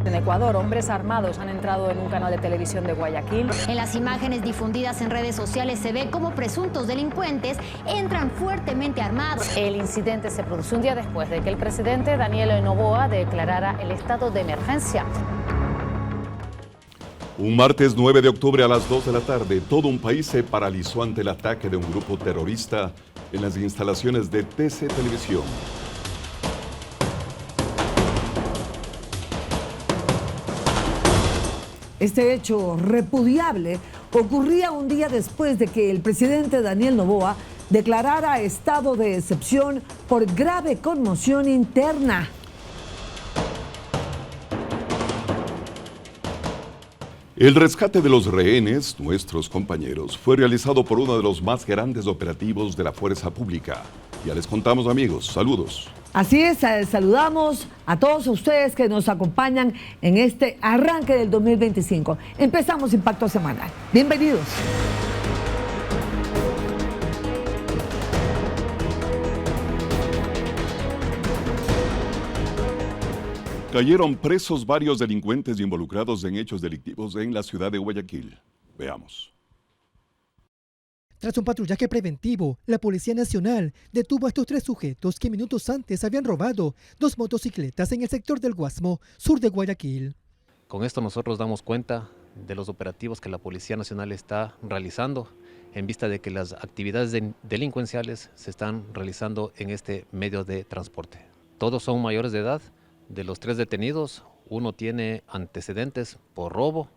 En Ecuador, hombres armados han entrado en un canal de televisión de Guayaquil. En las imágenes difundidas en redes sociales se ve cómo presuntos delincuentes entran fuertemente armados. El incidente se produce un día después de que el presidente Daniel Noboa declarara el estado de emergencia. Un martes 9 de octubre a las 2 de la tarde, todo un país se paralizó ante el ataque de un grupo terrorista en las instalaciones de TC Televisión. Este hecho repudiable ocurría un día después de que el presidente Daniel Noboa declarara estado de excepción por grave conmoción interna. El rescate de los rehenes, nuestros compañeros, fue realizado por uno de los más grandes operativos de la fuerza pública. Ya les contamos, amigos. Saludos. Así es, saludamos a todos ustedes que nos acompañan en este arranque del 2025. Empezamos Impacto Semanal. Bienvenidos. Cayeron presos varios delincuentes involucrados en hechos delictivos en la ciudad de Guayaquil. Veamos. Tras un patrullaje preventivo, la Policía Nacional detuvo a estos 3 sujetos que minutos antes habían robado 2 motocicletas en el sector del Guasmo, sur de Guayaquil. Con esto nosotros damos cuenta de los operativos que la Policía Nacional está realizando en vista de que las actividades delincuenciales se están realizando en este medio de transporte. Todos son mayores de edad. De los 3 detenidos, uno tiene antecedentes por robo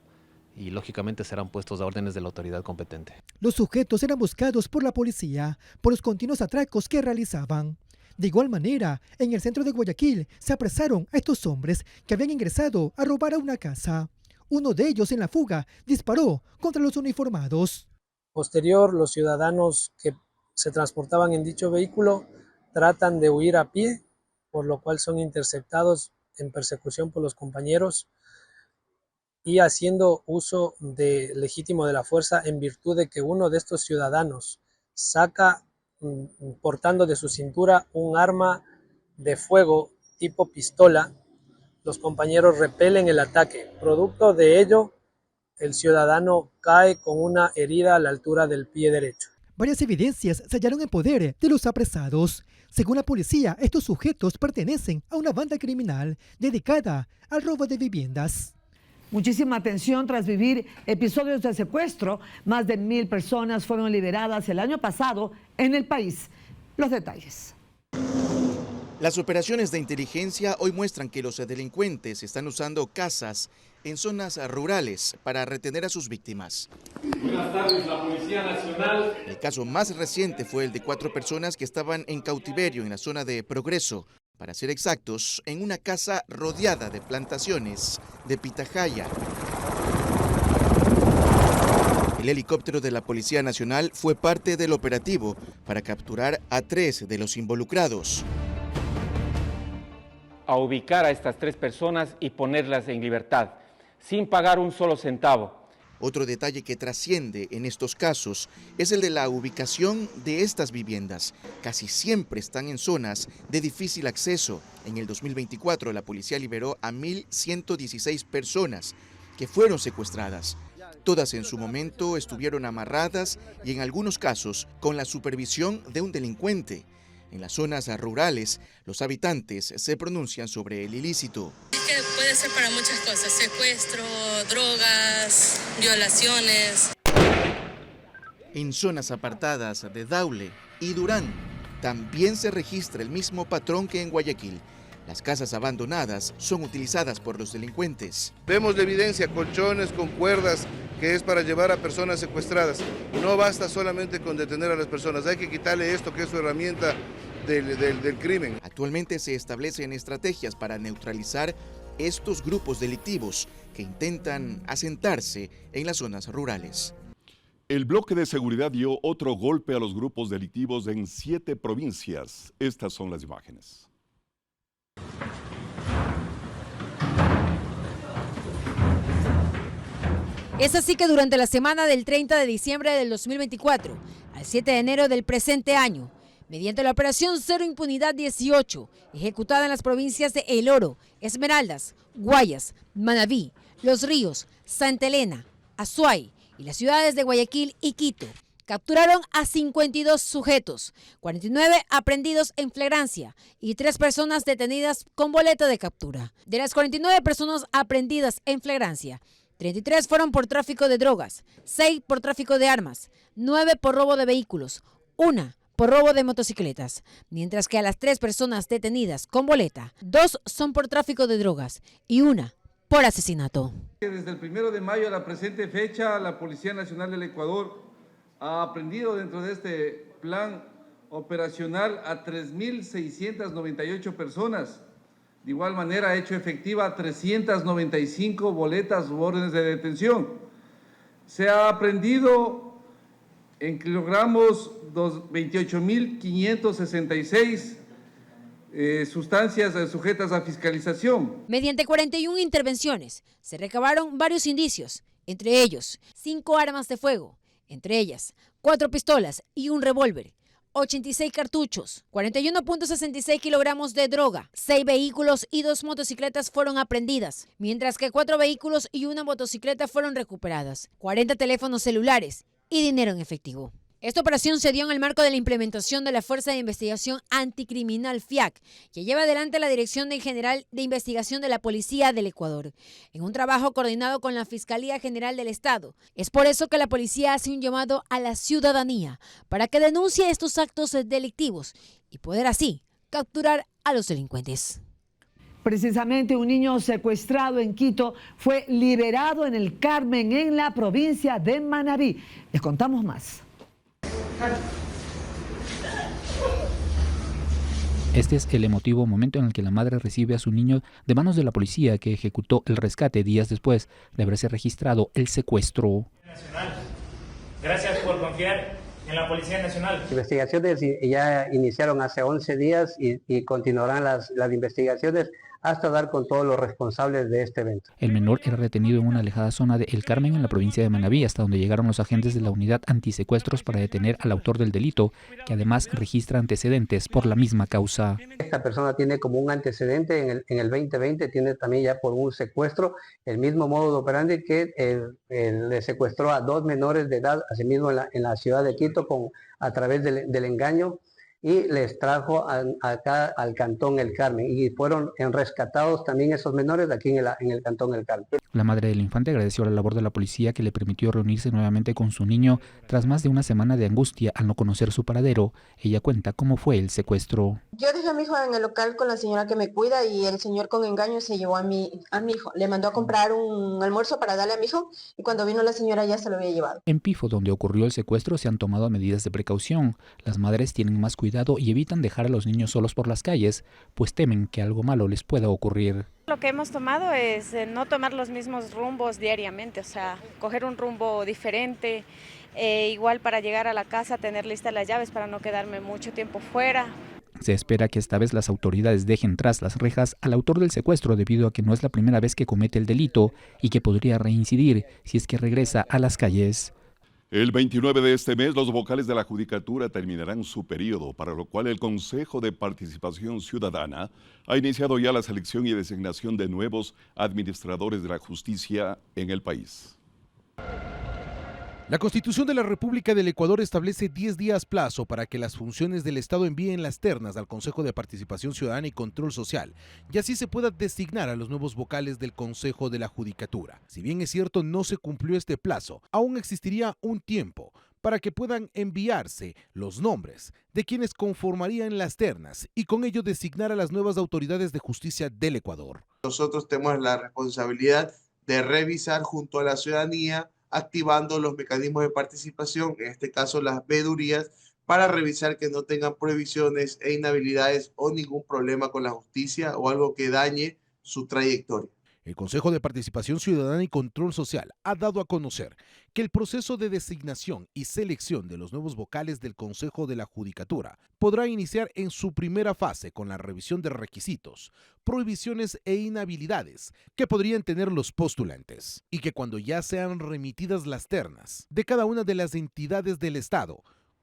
y lógicamente serán puestos a órdenes de la autoridad competente. Los sujetos eran buscados por la policía por los continuos atracos que realizaban. De igual manera, en el centro de Guayaquil se apresaron a estos hombres que habían ingresado a robar a una casa. Uno de ellos en la fuga disparó contra los uniformados. Posterior, los ciudadanos que se transportaban en dicho vehículo tratan de huir a pie, por lo cual son interceptados en persecución por los compañeros y haciendo uso legítimo de la fuerza en virtud de que uno de estos ciudadanos saca, portando de su cintura, un arma de fuego tipo pistola. Los compañeros repelen el ataque. Producto de ello, el ciudadano cae con una herida a la altura del pie derecho. Varias evidencias se hallaron en poder de los apresados. Según la policía, estos sujetos pertenecen a una banda criminal dedicada al robo de viviendas. Muchísima atención tras vivir episodios de secuestro. Más de 1,000 personas fueron liberadas el año pasado en el país. Los detalles. Las operaciones de inteligencia hoy muestran que los delincuentes están usando casas en zonas rurales para retener a sus víctimas. Buenas tardes, la Policía Nacional. El caso más reciente fue el de 4 personas que estaban en cautiverio en la zona de Progreso, para ser exactos, en una casa rodeada de plantaciones de pitahaya. El helicóptero de la Policía Nacional fue parte del operativo para capturar a 3 de los involucrados. A ubicar a estas 3 personas y ponerlas en libertad, sin pagar un solo centavo. Otro detalle que trasciende en estos casos es el de la ubicación de estas viviendas. Casi siempre están en zonas de difícil acceso. En el 2024 la policía liberó a 1,116 personas que fueron secuestradas. Todas en su momento estuvieron amarradas y en algunos casos con la supervisión de un delincuente. En las zonas rurales, los habitantes se pronuncian sobre el ilícito. Es que puede ser para muchas cosas: secuestro, drogas, violaciones. En zonas apartadas de Daule y Durán, también se registra el mismo patrón que en Guayaquil. Las casas abandonadas son utilizadas por los delincuentes. Vemos la evidencia, colchones con cuerdas, que es para llevar a personas secuestradas. No basta solamente con detener a las personas, hay que quitarle esto que es su herramienta del crimen. Actualmente se establecen estrategias para neutralizar estos grupos delictivos que intentan asentarse en las zonas rurales. El bloque de seguridad dio otro golpe a los grupos delictivos en 7 provincias. Estas son las imágenes. Es así que durante la semana del 30 de diciembre del 2024 al 7 de enero del presente año, Mediante la operación Cero Impunidad 18, ejecutada en las provincias de El Oro, Esmeraldas, Guayas, Manabí, Los Ríos, Santa Elena, Azuay y las ciudades de Guayaquil y Quito, capturaron a 52 sujetos, 49 aprehendidos en flagrancia y 3 personas detenidas con boleta de captura. De las 49 personas aprehendidas en flagrancia, 33 fueron por tráfico de drogas, 6 por tráfico de armas, 9 por robo de vehículos, 1 por robo de motocicletas, mientras que a las 3 personas detenidas con boleta, 2 son por tráfico de drogas y 1 por asesinato. Desde el 1 de mayo a la presente fecha, la Policía Nacional del Ecuador ha aprendido dentro de este plan operacional a 3.698 personas. De igual manera ha hecho efectiva 395 boletas u órdenes de detención. Se ha aprehendido en kilogramos 28.566 sustancias sujetas a fiscalización. Mediante 41 intervenciones se recabaron varios indicios, entre ellos 5 armas de fuego, entre ellas 4 pistolas y un revólver, 86 cartuchos, 41.66 kilogramos de droga, 6 vehículos y 2 motocicletas fueron aprehendidas, mientras que 4 vehículos y una motocicleta fueron recuperadas, 40 teléfonos celulares y dinero en efectivo. Esta operación se dio en el marco de la implementación de la Fuerza de Investigación Anticriminal FIAC, que lleva adelante la Dirección General de Investigación de la Policía del Ecuador, en un trabajo coordinado con la Fiscalía General del Estado. Es por eso que la policía hace un llamado a la ciudadanía para que denuncie estos actos delictivos y poder así capturar a los delincuentes. Precisamente un niño secuestrado en Quito fue liberado en el Carmen, en la provincia de Manabí. Les contamos más. Este es el emotivo momento en el que la madre recibe a su niño de manos de la policía que ejecutó el rescate días después de haberse registrado el secuestro. Gracias por confiar en la Policía Nacional. Las investigaciones ya iniciaron hace 11 días y continuarán las investigaciones hasta dar con todos los responsables de este evento. El menor era retenido en una alejada zona de El Carmen, en la provincia de Manabí, hasta donde llegaron los agentes de la unidad antisecuestros para detener al autor del delito, que además registra antecedentes por la misma causa. Esta persona tiene como un antecedente en el 2020, tiene también ya por un secuestro, el mismo modo de operandi que le secuestró a 2 menores de edad, asimismo en la ciudad de Quito, a través del engaño, y les trajo acá al Cantón El Carmen, y fueron rescatados también esos menores de aquí en el Cantón El Carmen. La madre del infante agradeció la labor de la policía, que le permitió reunirse nuevamente con su niño tras más de una semana de angustia al no conocer su paradero. Ella cuenta cómo fue el secuestro. Yo dejé a mi hijo en el local con la señora que me cuida y el señor con engaño se llevó a mi hijo. Le mandó a comprar un almuerzo para darle a mi hijo y cuando vino la señora ya se lo había llevado. En Pifo, donde ocurrió el secuestro, se han tomado medidas de precaución. Las madres tienen más cuidado y evitan dejar a los niños solos por las calles, pues temen que algo malo les pueda ocurrir. Lo que hemos tomado es no tomar los mismos rumbos diariamente, o sea, coger un rumbo diferente, igual para llegar a la casa tener listas las llaves para no quedarme mucho tiempo fuera. Se espera que esta vez las autoridades dejen tras las rejas al autor del secuestro, debido a que no es la primera vez que comete el delito y que podría reincidir si es que regresa a las calles. El 29 de este mes, los vocales de la Judicatura terminarán su periodo, para lo cual el Consejo de Participación Ciudadana ha iniciado ya la selección y designación de nuevos administradores de la justicia en el país. La Constitución de la República del Ecuador establece 10 días plazo para que las funciones del Estado envíen las ternas al Consejo de Participación Ciudadana y Control Social, y así se pueda designar a los nuevos vocales del Consejo de la Judicatura. Si bien es cierto no se cumplió este plazo, aún existiría un tiempo para que puedan enviarse los nombres de quienes conformarían las ternas y con ello designar a las nuevas autoridades de justicia del Ecuador. Nosotros tenemos la responsabilidad de revisar junto a la ciudadanía, activando los mecanismos de participación, en este caso las veedurías, para revisar que no tengan prohibiciones e inhabilidades o ningún problema con la justicia o algo que dañe su trayectoria. El Consejo de Participación Ciudadana y Control Social ha dado a conocer que el proceso de designación y selección de los nuevos vocales del Consejo de la Judicatura podrá iniciar en su primera fase con la revisión de requisitos, prohibiciones e inhabilidades que podrían tener los postulantes, y que cuando ya sean remitidas las ternas de cada una de las entidades del Estado,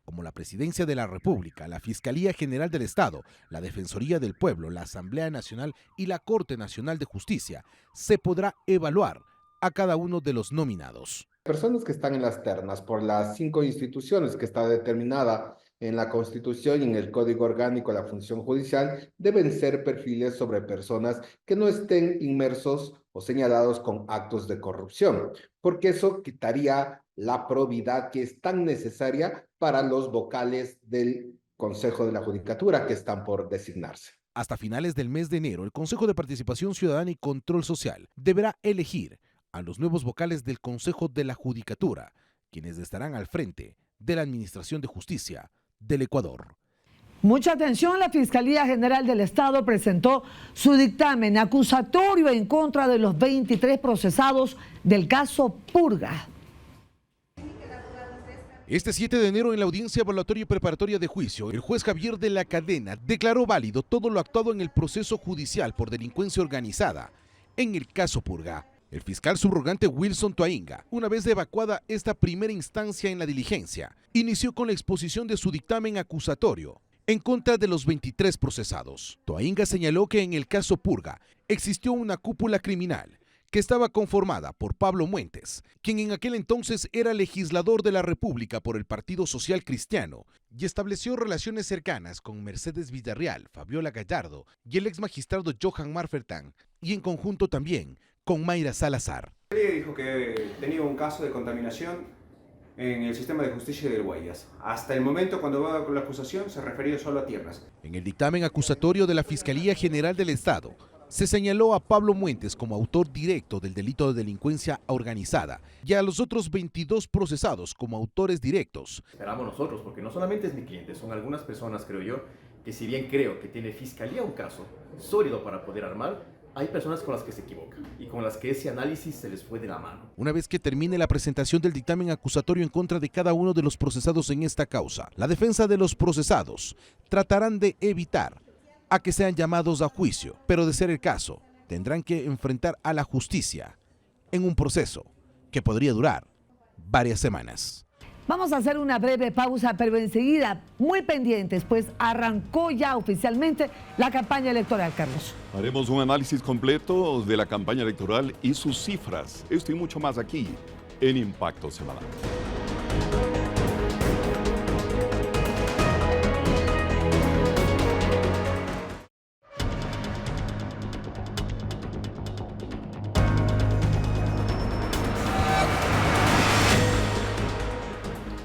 como la Presidencia de la República, la Fiscalía General del Estado, la Defensoría del Pueblo, la Asamblea Nacional y la Corte Nacional de Justicia, se podrá evaluar a cada uno de los nominados. Personas que están en las ternas por las 5 instituciones que está determinada en la Constitución y en el Código Orgánico de la Función Judicial deben ser perfiles sobre personas que no estén inmersos o señalados con actos de corrupción, porque eso quitaría la probidad que es tan necesaria para los vocales del Consejo de la Judicatura que están por designarse. Hasta finales del mes de enero, el Consejo de Participación Ciudadana y Control Social deberá elegir a los nuevos vocales del Consejo de la Judicatura, quienes estarán al frente de la Administración de Justicia del Ecuador. Mucha atención, la Fiscalía General del Estado presentó su dictamen acusatorio en contra de los 23 procesados del caso Purga. Este 7 de enero, en la audiencia evaluatoria y preparatoria de juicio, el juez Javier de la Cadena declaró válido todo lo actuado en el proceso judicial por delincuencia organizada en el caso Purga. El fiscal subrogante Wilson Toainga, una vez evacuada esta primera instancia en la diligencia, inició con la exposición de su dictamen acusatorio en contra de los 23 procesados. Toainga señaló que en el caso Purga existió una cúpula criminal que estaba conformada por Pablo Muentes, quien en aquel entonces era legislador de la República por el Partido Social Cristiano, y estableció relaciones cercanas con Mercedes Villarreal, Fabiola Gallardo y el ex magistrado Johan Marfertán, y en conjunto también con Mayra Salazar. Dijo que tenía un caso de contaminación en el sistema de justicia del Guayas. Hasta el momento, cuando va con la acusación, se refería solo a tierras. En el dictamen acusatorio de la Fiscalía General del Estado, se señaló a Pablo Muentes como autor directo del delito de delincuencia organizada y a los otros 22 procesados como autores directos. Esperamos nosotros, porque no solamente es mi cliente, son algunas personas, creo yo, que si bien creo que tiene Fiscalía un caso sólido para poder armar, hay personas con las que se equivocan y con las que ese análisis se les fue de la mano. Una vez que termine la presentación del dictamen acusatorio en contra de cada uno de los procesados en esta causa, la defensa de los procesados tratarán de evitar a que sean llamados a juicio, pero de ser el caso, tendrán que enfrentar a la justicia en un proceso que podría durar varias semanas. Vamos a hacer una breve pausa, pero enseguida, muy pendientes, pues arrancó ya oficialmente la campaña electoral, Carlos. Haremos un análisis completo de la campaña electoral y sus cifras. Esto y mucho más aquí en Impacto Semanal.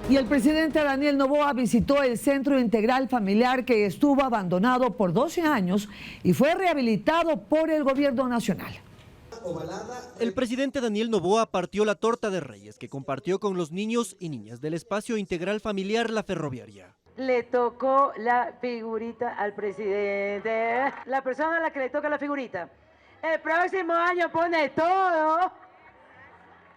Y el presidente Daniel Noboa visitó el Centro Integral Familiar que estuvo abandonado por 12 años y fue rehabilitado por el gobierno nacional. El presidente Daniel Noboa partió la torta de Reyes que compartió con los niños y niñas del Espacio Integral Familiar La Ferroviaria. Le tocó la figurita al presidente, la persona a la que le toca la figurita. El próximo año pone todo.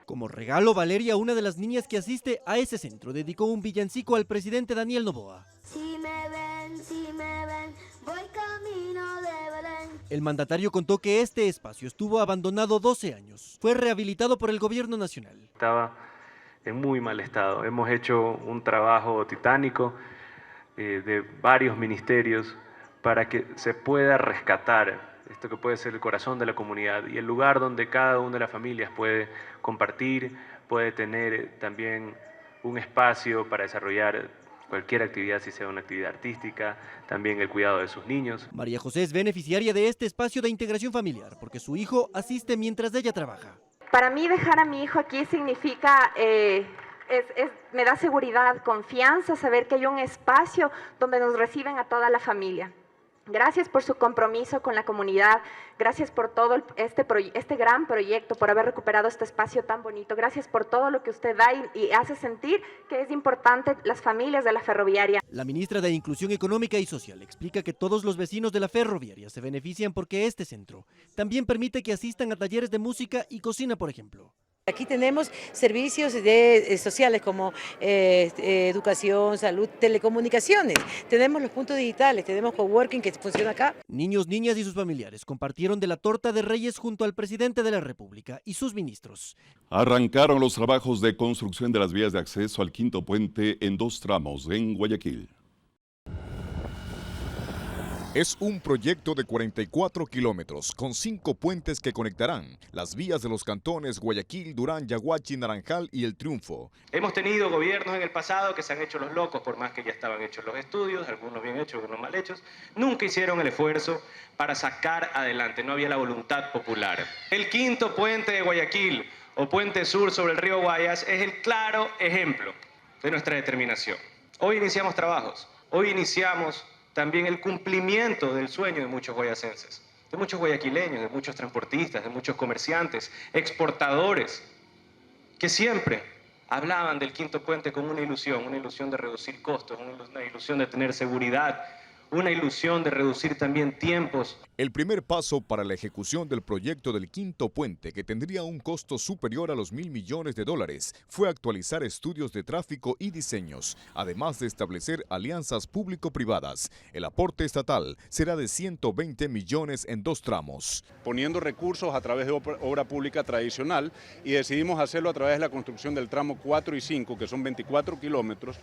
Como regalo, Valeria, una de las niñas que asiste a ese centro, dedicó un villancico al presidente Daniel Noboa. Si me ven, voy camino de Belén. El mandatario contó que este espacio estuvo abandonado 12 años. Fue rehabilitado por el gobierno nacional. Estaba en muy mal estado. Hemos hecho un trabajo titánico de varios ministerios para que se pueda rescatar esto que puede ser el corazón de la comunidad y el lugar donde cada una de las familias puede compartir, puede tener también un espacio para desarrollar cualquier actividad, si sea una actividad artística, también el cuidado de sus niños. María José es beneficiaria de este espacio de integración familiar porque su hijo asiste mientras ella trabaja. Para mí dejar a mi hijo aquí significa, me da seguridad, confianza, saber que hay un espacio donde nos reciben a toda la familia. Gracias por su compromiso con la comunidad, gracias por todo este gran proyecto, por haber recuperado este espacio tan bonito, gracias por todo lo que usted da y hace sentir que es importante las familias de la Ferroviaria. La ministra de Inclusión Económica y Social explica que todos los vecinos de la Ferroviaria se benefician porque este centro también permite que asistan a talleres de música y cocina, por ejemplo. Aquí tenemos servicios sociales como educación, salud, telecomunicaciones. Tenemos los puntos digitales, tenemos coworking que funciona acá. Niños, niñas y sus familiares compartieron de la torta de Reyes junto al presidente de la República y sus ministros. Arrancaron los trabajos de construcción de las vías de acceso al quinto puente en 2 tramos en Guayaquil. Es un proyecto de 44 kilómetros con 5 puentes que conectarán las vías de los cantones Guayaquil, Durán, Yaguachi, Naranjal y El Triunfo. Hemos tenido gobiernos en el pasado que se han hecho los locos, por más que ya estaban hechos los estudios, algunos bien hechos, algunos mal hechos. Nunca hicieron el esfuerzo para sacar adelante, no había la voluntad popular. El quinto puente de Guayaquil o puente sur sobre el río Guayas es el claro ejemplo de nuestra determinación. Hoy iniciamos trabajos, hoy iniciamos también el cumplimiento del sueño de muchos guayacenses, de muchos guayaquileños, de muchos transportistas, de muchos comerciantes, exportadores, que siempre hablaban del quinto puente con una ilusión de reducir costos, una ilusión de tener seguridad, una ilusión de reducir también tiempos. El primer paso para la ejecución del proyecto del quinto puente, que tendría un costo superior a los $1.000 millones, fue actualizar estudios de tráfico y diseños, además de establecer alianzas público-privadas. El aporte estatal será de 120 millones en 2 tramos. Poniendo recursos a través de obra pública tradicional y decidimos hacerlo a través de la construcción del tramo 4 y 5, que son 24 kilómetros,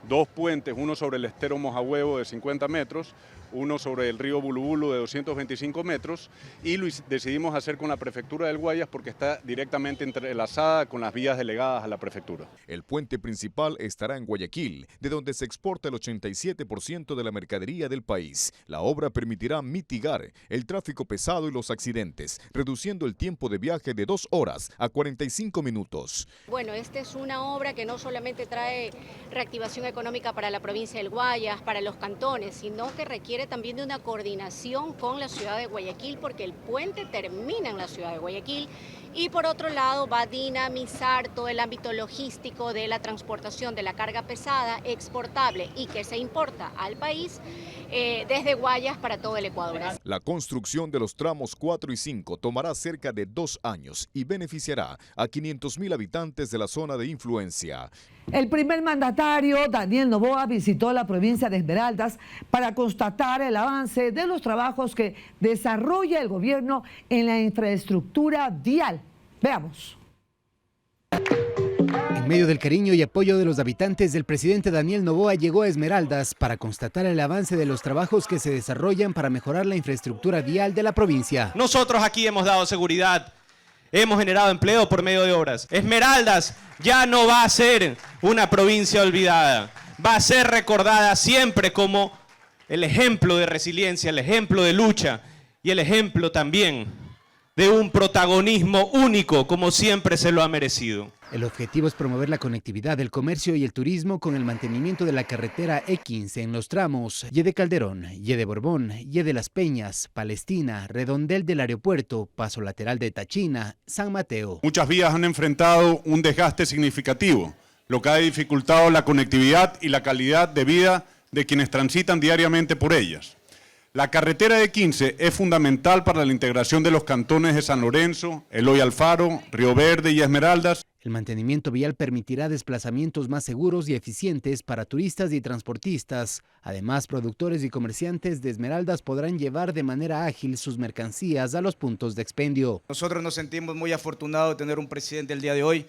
2 puentes, uno sobre el estero Mojahuevo de 50 metros, uno sobre el río Bulubulu de 225 metros y lo decidimos hacer con la prefectura del Guayas porque está directamente entrelazada con las vías delegadas a la prefectura. El puente principal estará en Guayaquil, de donde se exporta el 87% de la mercadería del país. La obra permitirá mitigar el tráfico pesado y los accidentes, reduciendo el tiempo de viaje de 2 horas a 45 minutos. Bueno, esta es una obra que no solamente trae reactivación económica para la provincia del Guayas, para los cantones, sino que requiere también de una coordinación con la ciudad de Guayaquil, porque el puente termina en la ciudad de Guayaquil y por otro lado va a dinamizar todo el ámbito logístico de la transportación de la carga pesada exportable y que se importa al país desde Guayas para todo el Ecuador. La construcción de los tramos 4 y 5 tomará cerca de 2 años y beneficiará a 500.000 habitantes de la zona de influencia. El primer mandatario, Daniel Noboa, visitó la provincia de Esmeraldas para constatar el avance de los trabajos que desarrolla el gobierno en la infraestructura vial. Veamos. En medio del cariño y apoyo de los habitantes, el presidente Daniel Noboa llegó a Esmeraldas para constatar el avance de los trabajos que se desarrollan para mejorar la infraestructura vial de la provincia. Nosotros aquí hemos dado seguridad, hemos generado empleo por medio de obras. Esmeraldas ya no va a ser una provincia olvidada, va a ser recordada siempre como el ejemplo de resiliencia, el ejemplo de lucha y el ejemplo también de un protagonismo único como siempre se lo ha merecido. El objetivo es promover la conectividad del comercio y el turismo con el mantenimiento de la carretera E15 en los tramos Yede Calderón, Yede Borbón, Yede Las Peñas, Palestina, Redondel del Aeropuerto, Paso Lateral de Tachina, San Mateo. Muchas vías han enfrentado un desgaste significativo, lo que ha dificultado la conectividad y la calidad de vida de quienes transitan diariamente por ellas. La carretera E15 es fundamental para la integración de los cantones de San Lorenzo, Eloy Alfaro, Río Verde y Esmeraldas. El mantenimiento vial permitirá desplazamientos más seguros y eficientes para turistas y transportistas. Además, productores y comerciantes de Esmeraldas podrán llevar de manera ágil sus mercancías a los puntos de expendio. Nosotros nos sentimos muy afortunados de tener un presidente el día de hoy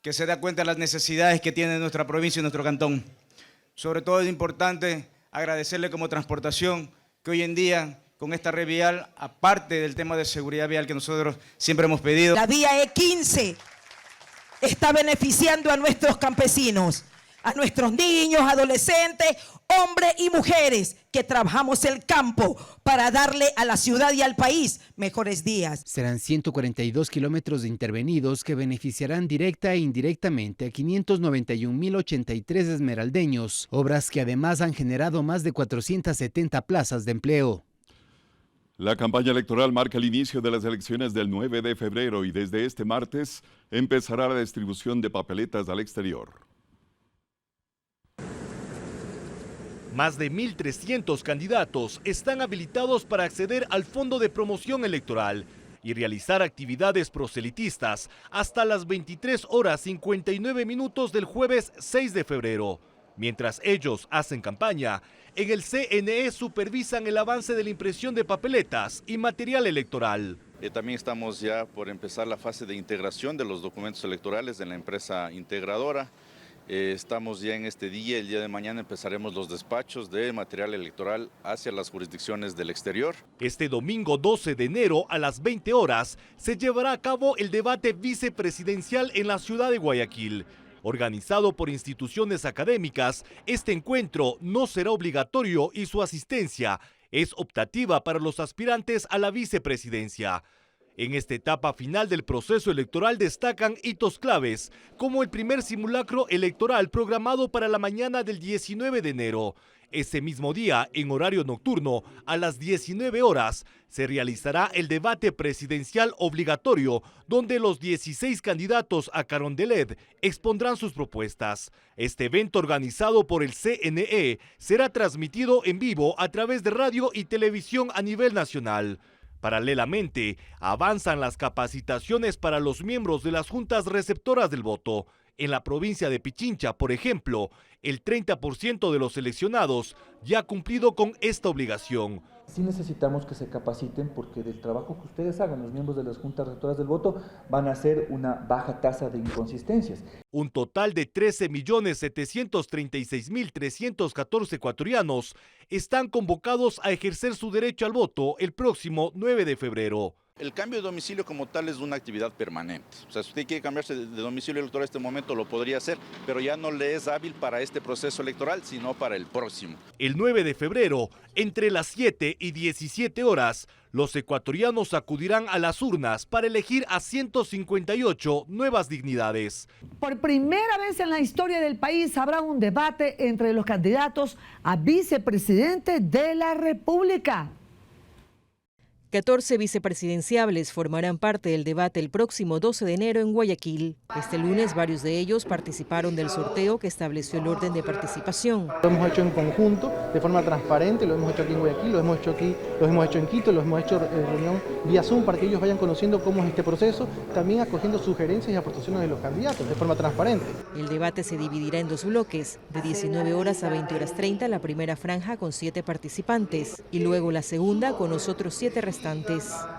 que se da cuenta de las necesidades que tiene nuestra provincia y nuestro cantón. Sobre todo es importante agradecerle como transportación que hoy en día con esta red vial, aparte del tema de seguridad vial que nosotros siempre hemos pedido. La vía E15 está beneficiando a nuestros campesinos, a nuestros niños, adolescentes, hombres y mujeres que trabajamos el campo para darle a la ciudad y al país mejores días. Serán 142 kilómetros intervenidos que beneficiarán directa e indirectamente a 591.083 esmeraldeños, obras que además han generado más de 470 plazas de empleo. La campaña electoral marca el inicio de las elecciones del 9 de febrero y desde este martes empezará la distribución de papeletas al exterior. Más de 1.300 candidatos están habilitados para acceder al Fondo de Promoción Electoral y realizar actividades proselitistas hasta las 23:59 del jueves 6 de febrero. Mientras ellos hacen campaña, en el CNE supervisan el avance de la impresión de papeletas y material electoral. También estamos ya por empezar la fase de integración de los documentos electorales en la empresa integradora. Estamos ya en este día, el día de mañana empezaremos los despachos de material electoral hacia las jurisdicciones del exterior. Este domingo 12 de enero a las 20 horas se llevará a cabo el debate vicepresidencial en la ciudad de Guayaquil. Organizado por instituciones académicas, este encuentro no será obligatorio y su asistencia es optativa para los aspirantes a la vicepresidencia. En esta etapa final del proceso electoral destacan hitos claves, como el primer simulacro electoral programado para la mañana del 19 de enero. Ese mismo día, en horario nocturno, a las 19 horas, se realizará el debate presidencial obligatorio, donde los 16 candidatos a Carondelet expondrán sus propuestas. Este evento, organizado por el CNE, será transmitido en vivo a través de radio y televisión a nivel nacional. Paralelamente, avanzan las capacitaciones para los miembros de las juntas receptoras del voto. En la provincia de Pichincha, por ejemplo, el 30% de los seleccionados ya ha cumplido con esta obligación. Sí necesitamos que se capaciten porque del trabajo que ustedes hagan, los miembros de las juntas receptoras del voto, van a hacer una baja tasa de inconsistencias. Un total de 13.736.314 ecuatorianos están convocados a ejercer su derecho al voto el próximo 9 de febrero. El cambio de domicilio como tal es una actividad permanente. O sea, si usted quiere cambiarse de domicilio electoral en este momento, lo podría hacer, pero ya no le es hábil para este proceso electoral, sino para el próximo. El 9 de febrero, entre las 7 y 17 horas, los ecuatorianos acudirán a las urnas para elegir a 158 nuevas dignidades. Por primera vez en la historia del país habrá un debate entre los candidatos a vicepresidente de la República. 14 vicepresidenciables formarán parte del debate el próximo 12 de enero en Guayaquil. Este lunes varios de ellos participaron del sorteo que estableció el orden de participación. Lo hemos hecho en conjunto, de forma transparente, lo hemos hecho aquí en Guayaquil, lo hemos hecho en Quito, lo hemos hecho en reunión vía Zoom para que ellos vayan conociendo cómo es este proceso, también acogiendo sugerencias y aportaciones de los candidatos de forma transparente. El debate se dividirá en dos bloques, de 19 horas a 20 horas 30 la primera franja con 7 participantes y luego la segunda con los otros 7 restantes.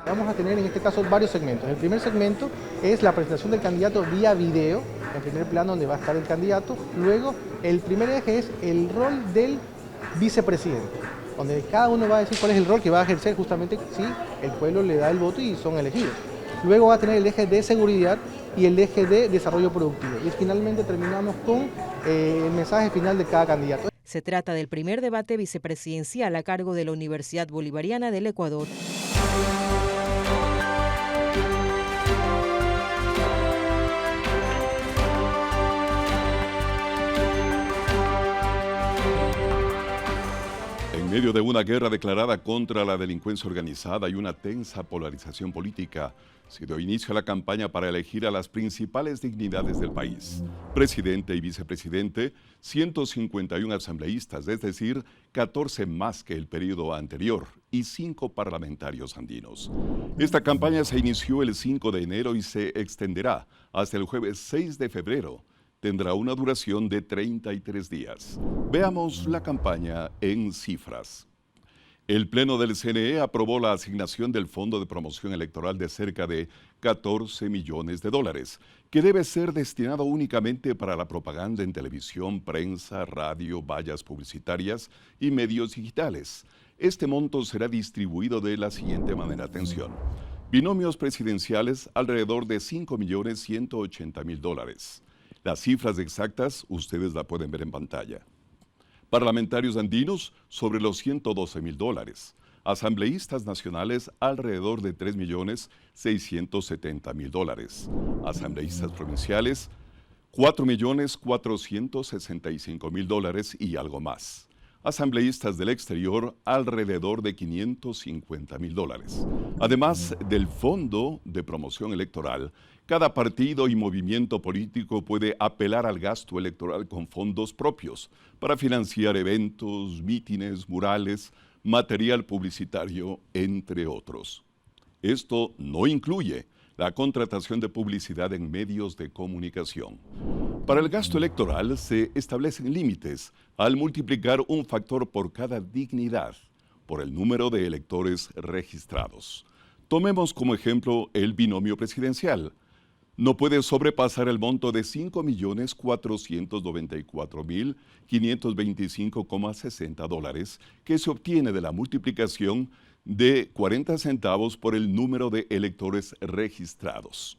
Vamos a tener en este caso varios segmentos. El primer segmento es la presentación del candidato vía video, en primer plano donde va a estar el candidato. Luego el primer eje es el rol del vicepresidente, donde cada uno va a decir cuál es el rol que va a ejercer justamente si el pueblo le da el voto y son elegidos. Luego va a tener el eje de seguridad y el eje de desarrollo productivo. Y finalmente terminamos con el mensaje final de cada candidato. Se trata del primer debate vicepresidencial a cargo de la Universidad Bolivariana del Ecuador. En medio de una guerra declarada contra la delincuencia organizada y una tensa polarización política, se dio inicio a la campaña para elegir a las principales dignidades del país. Presidente y vicepresidente, 151 asambleístas, es decir, 14 más que el periodo anterior, y 5 parlamentarios andinos. Esta campaña se inició el 5 de enero y se extenderá hasta el jueves 6 de febrero. Tendrá una duración de 33 días. Veamos la campaña en cifras. El Pleno del CNE aprobó la asignación del Fondo de Promoción Electoral de cerca de 14 millones de dólares, que debe ser destinado únicamente para la propaganda en televisión, prensa, radio, vallas publicitarias y medios digitales. Este monto será distribuido de la siguiente manera. Atención. Binomios presidenciales, alrededor de 5.180.000 dólares. Las cifras exactas ustedes la pueden ver en pantalla. Parlamentarios andinos, sobre los 112.000 dólares. Asambleístas nacionales, alrededor de 3.670.000 dólares. Asambleístas provinciales, 4.465.000 dólares y algo más. Asambleístas del exterior, alrededor de 550.000 dólares. Además del Fondo de Promoción Electoral, cada partido y movimiento político puede apelar al gasto electoral con fondos propios para financiar eventos, mítines, murales, material publicitario, entre otros. Esto no incluye la contratación de publicidad en medios de comunicación. Para el gasto electoral se establecen límites al multiplicar un factor por cada dignidad por el número de electores registrados. Tomemos como ejemplo el binomio presidencial. No puede sobrepasar el monto de 5.494.525,60 dólares que se obtiene de la multiplicación de 40 centavos por el número de electores registrados.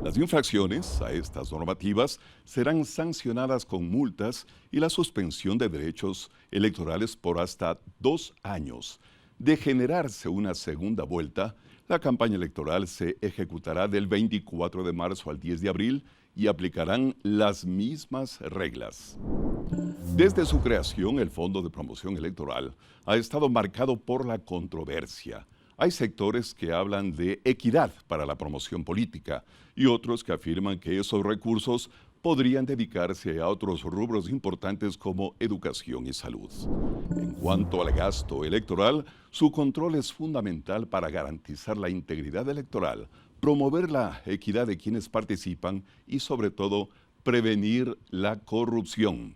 Las infracciones a estas normativas serán sancionadas con multas y la suspensión de derechos electorales por hasta 2 años. De generarse una segunda vuelta, la campaña electoral se ejecutará del 24 de marzo al 10 de abril y aplicarán las mismas reglas. Desde su creación, el Fondo de Promoción Electoral ha estado marcado por la controversia. Hay sectores que hablan de equidad para la promoción política y otros que afirman que esos recursos podrían dedicarse a otros rubros importantes como educación y salud. En cuanto al gasto electoral, su control es fundamental para garantizar la integridad electoral, promover la equidad de quienes participan y, sobre todo, prevenir la corrupción.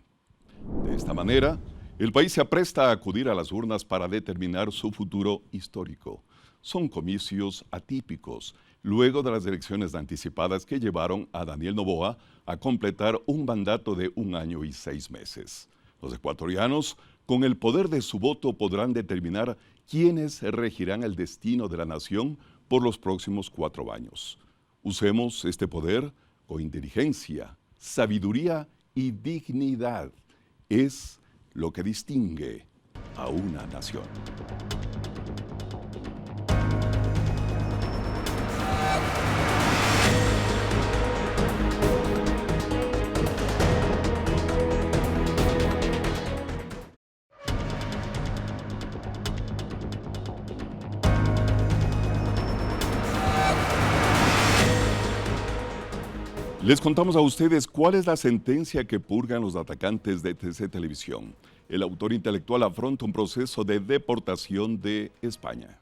De esta manera, el país se apresta a acudir a las urnas para determinar su futuro histórico. Son comicios atípicos, luego de las elecciones anticipadas que llevaron a Daniel Noboa a completar un mandato de 1 año y 6 meses. Los ecuatorianos, con el poder de su voto, podrán determinar quiénes regirán el destino de la nación por los próximos 4 años. Usemos este poder con inteligencia, sabiduría y dignidad. Es lo que distingue a una nación. Les contamos a ustedes cuál es la sentencia que purgan los atacantes de TC Televisión. El autor intelectual afronta un proceso de deportación de España.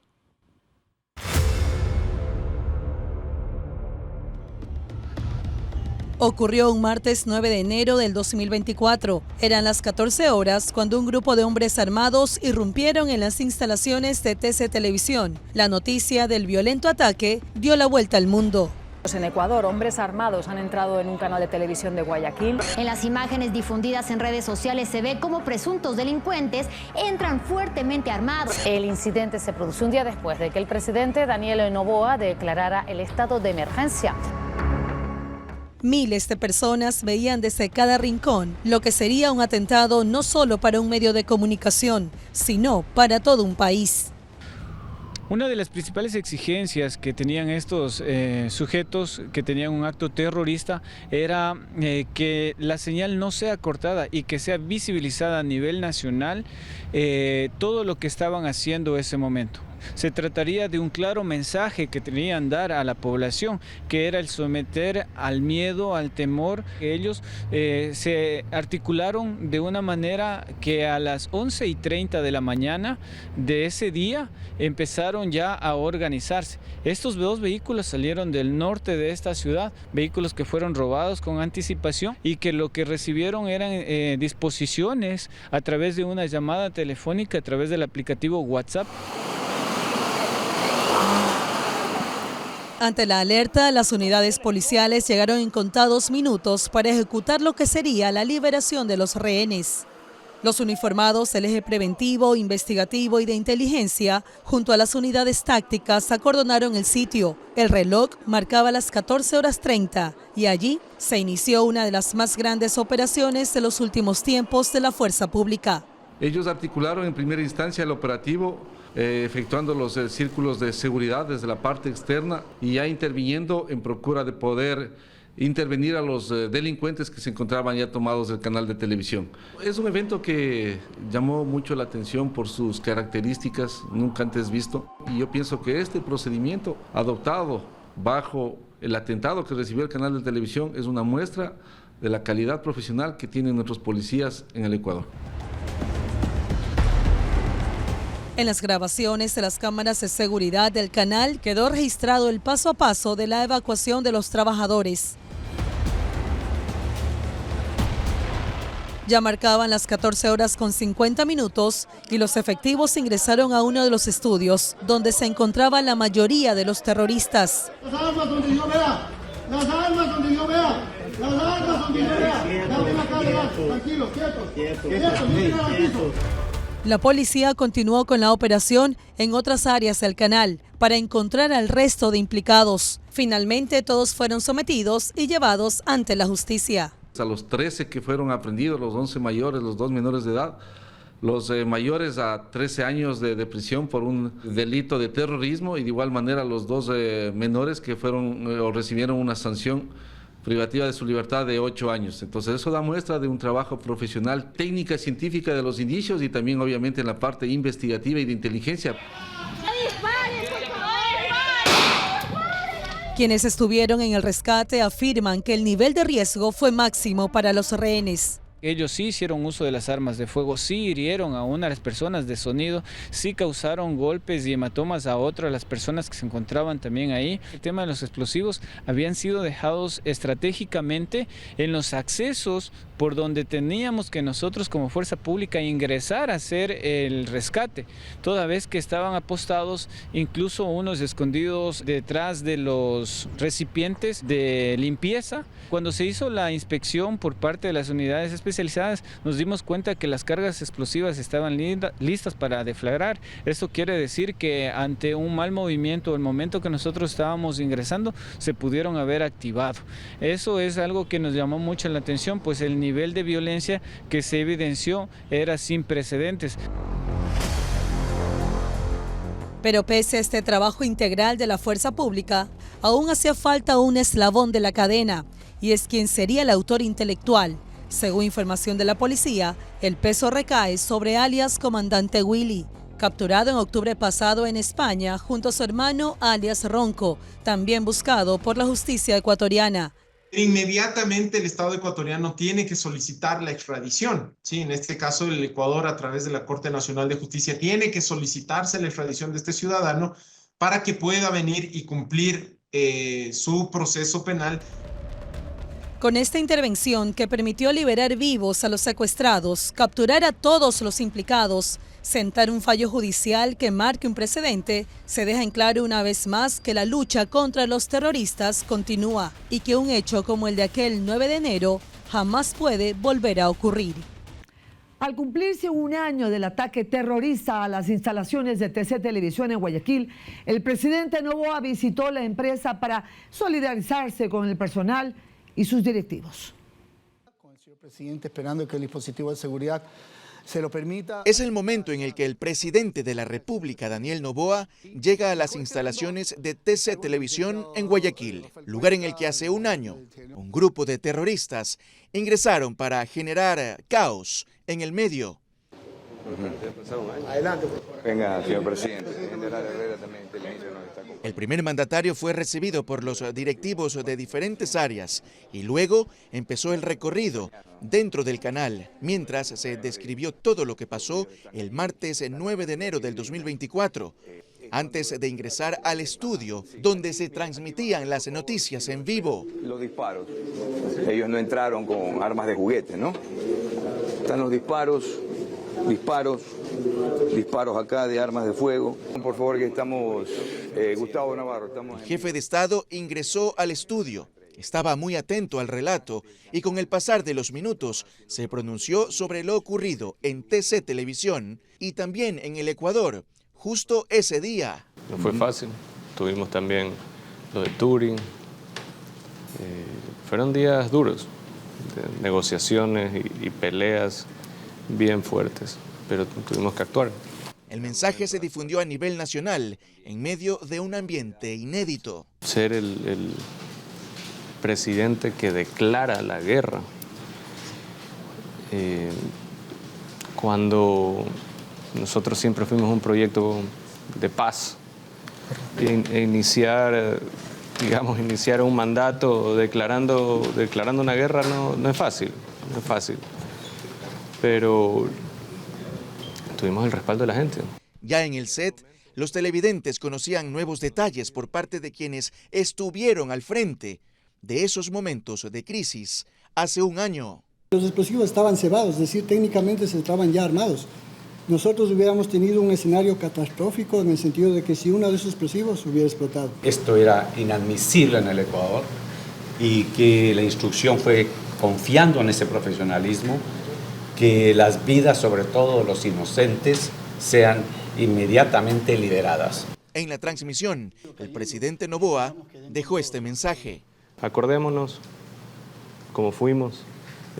Ocurrió un martes 9 de enero del 2024. Eran las 14 horas cuando un grupo de hombres armados irrumpieron en las instalaciones de TC Televisión. La noticia del violento ataque dio la vuelta al mundo. En Ecuador, hombres armados han entrado en un canal de televisión de Guayaquil. En las imágenes difundidas en redes sociales se ve cómo presuntos delincuentes entran fuertemente armados. El incidente se produjo un día después de que el presidente Daniel Noboa declarara el estado de emergencia. Miles de personas veían desde cada rincón lo que sería un atentado no solo para un medio de comunicación, sino para todo un país. Una de las principales exigencias que tenían estos sujetos que tenían un acto terrorista era que la señal no sea cortada y que sea visibilizada a nivel nacional todo lo que estaban haciendo ese momento. Se trataría de un claro mensaje que tenían dar a la población, que era el someter al miedo, al temor. Ellos se articularon de una manera que a las 11:30 de la mañana de ese día empezaron ya a organizarse. Estos 2 vehículos salieron del norte de esta ciudad, vehículos que fueron robados con anticipación y que lo que recibieron eran disposiciones a través de una llamada telefónica, a través del aplicativo WhatsApp. Ante la alerta, las unidades policiales llegaron en contados minutos para ejecutar lo que sería la liberación de los rehenes. Los uniformados del eje preventivo, investigativo y de inteligencia, junto a las unidades tácticas, acordonaron el sitio. El reloj marcaba las 14:30 y allí se inició una de las más grandes operaciones de los últimos tiempos de la fuerza pública. Ellos articularon en primera instancia el operativo efectuando los círculos de seguridad desde la parte externa y ya interviniendo en procura de poder intervenir a los delincuentes que se encontraban ya tomados del canal de televisión. Es un evento que llamó mucho la atención por sus características nunca antes visto y yo pienso que este procedimiento adoptado bajo el atentado que recibió el canal de televisión es una muestra de la calidad profesional que tienen nuestros policías en el Ecuador. En las grabaciones de las cámaras de seguridad del canal quedó registrado el paso a paso de la evacuación de los trabajadores. Ya marcaban las 14 horas con 50 minutos y los efectivos ingresaron a uno de los estudios donde se encontraba la mayoría de los terroristas. Las armas donde yo vea, las armas donde yo vea, las armas donde yo vea. Dame la cara, tranquilos, quietos. La policía continuó con la operación en otras áreas del canal para encontrar al resto de implicados. Finalmente todos fueron sometidos y llevados ante la justicia. A los 13 que fueron aprendidos, los 11 mayores, los 2 menores de edad, los mayores a 13 años de prisión por un delito de terrorismo y de igual manera los 2 menores que fueron o recibieron una sanción privativa de su libertad de 8 años. Entonces eso da muestra de un trabajo profesional, técnica científica de los indicios y también obviamente en la parte investigativa y de inteligencia. Quienes estuvieron en el rescate afirman que el nivel de riesgo fue máximo para los rehenes. Ellos sí hicieron uso de las armas de fuego, sí hirieron a una de las personas de sonido, sí causaron golpes y hematomas a otra de las personas que se encontraban también ahí. El tema de los explosivos habían sido dejados estratégicamente en los accesos por donde teníamos que nosotros como fuerza pública ingresar a hacer el rescate, toda vez que estaban apostados incluso unos escondidos detrás de los recipientes de limpieza. Cuando se hizo la inspección por parte de las unidades especializadas, nos dimos cuenta que las cargas explosivas estaban listas para deflagrar. Esto quiere decir que ante un mal movimiento, el momento que nosotros estábamos ingresando, se pudieron haber activado. Eso es algo que nos llamó mucho la atención, pues el nivel de violencia que se evidenció era sin precedentes. Pero pese a este trabajo integral de la fuerza pública, aún hacía falta un eslabón de la cadena, y es quien sería el autor intelectual. Según información de la policía, el peso recae sobre alias Comandante Willy, capturado en octubre pasado en España junto a su hermano alias Ronco, también buscado por la justicia ecuatoriana. Inmediatamente el Estado ecuatoriano tiene que solicitar la extradición. Sí, en este caso el Ecuador, a través de la Corte Nacional de Justicia, tiene que solicitarse la extradición de este ciudadano para que pueda venir y cumplir su proceso penal. Con esta intervención que permitió liberar vivos a los secuestrados, capturar a todos los implicados, sentar un fallo judicial que marque un precedente, se deja en claro una vez más que la lucha contra los terroristas continúa y que un hecho como el de aquel 9 de enero jamás puede volver a ocurrir. Al cumplirse un año del ataque terrorista a las instalaciones de TC Televisión en Guayaquil, el presidente Noboa visitó la empresa para solidarizarse con el personal y sus directivos. Con el señor presidente esperando que el dispositivo de seguridad se lo permita. Es el momento en el que el presidente de la República, Daniel Noboa, llega a las instalaciones de TC Televisión en Guayaquil, lugar en el que hace un año un grupo de terroristas ingresaron para generar caos en el medio. Adelante. Venga, señor presidente. El primer mandatario fue recibido por los directivos de diferentes áreas y luego empezó el recorrido dentro del canal, mientras se describió todo lo que pasó el martes 9 de enero del 2024, antes de ingresar al estudio donde se transmitían las noticias en vivo. Los disparos. Ellos no entraron con armas de juguete, ¿no? Están los disparos acá de armas de fuego. Por favor, que estamos, Gustavo Navarro. El jefe de Estado ingresó al estudio. Estaba muy atento al relato y con el pasar de los minutos se pronunció sobre lo ocurrido en TC Televisión y también en el Ecuador, justo ese día. No fue fácil. Tuvimos también lo de Turing. Fueron días duros, de negociaciones y peleas bien fuertes, pero tuvimos que actuar. El mensaje se difundió a nivel nacional en medio de un ambiente inédito. Ser el presidente que declara la guerra, cuando nosotros siempre fuimos un proyecto de paz, iniciar un mandato declarando una guerra no es fácil, pero tuvimos el respaldo de la gente. Ya en el set, los televidentes conocían nuevos detalles por parte de quienes estuvieron al frente de esos momentos de crisis hace un año. Los explosivos estaban cebados, es decir, técnicamente se estaban ya armados. Nosotros hubiéramos tenido un escenario catastrófico en el sentido de que si uno de esos explosivos hubiera explotado. Esto era inadmisible en el Ecuador y que la instrucción fue confiando en ese profesionalismo, que las vidas, sobre todo de los inocentes, sean inmediatamente liberadas. En la transmisión, el presidente Noboa dejó este mensaje. Acordémonos cómo fuimos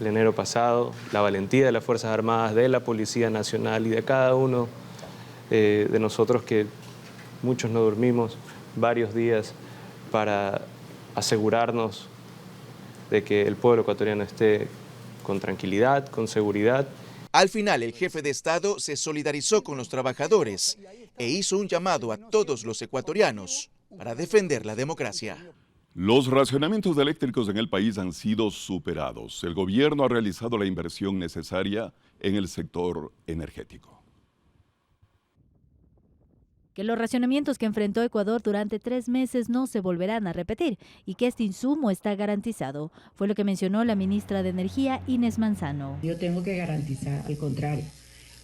el enero pasado, la valentía de las Fuerzas Armadas, de la Policía Nacional y de cada uno de nosotros, que muchos no dormimos varios días para asegurarnos de que el pueblo ecuatoriano esté con tranquilidad, con seguridad. Al final, el jefe de Estado se solidarizó con los trabajadores e hizo un llamado a todos los ecuatorianos para defender la democracia. Los racionamientos de eléctricos en el país han sido superados. El gobierno ha realizado la inversión necesaria en el sector energético. Que los racionamientos que enfrentó Ecuador durante 3 meses no se volverán a repetir y que este insumo está garantizado, fue lo que mencionó la ministra de Energía, Inés Manzano. Yo tengo que garantizar, al contrario,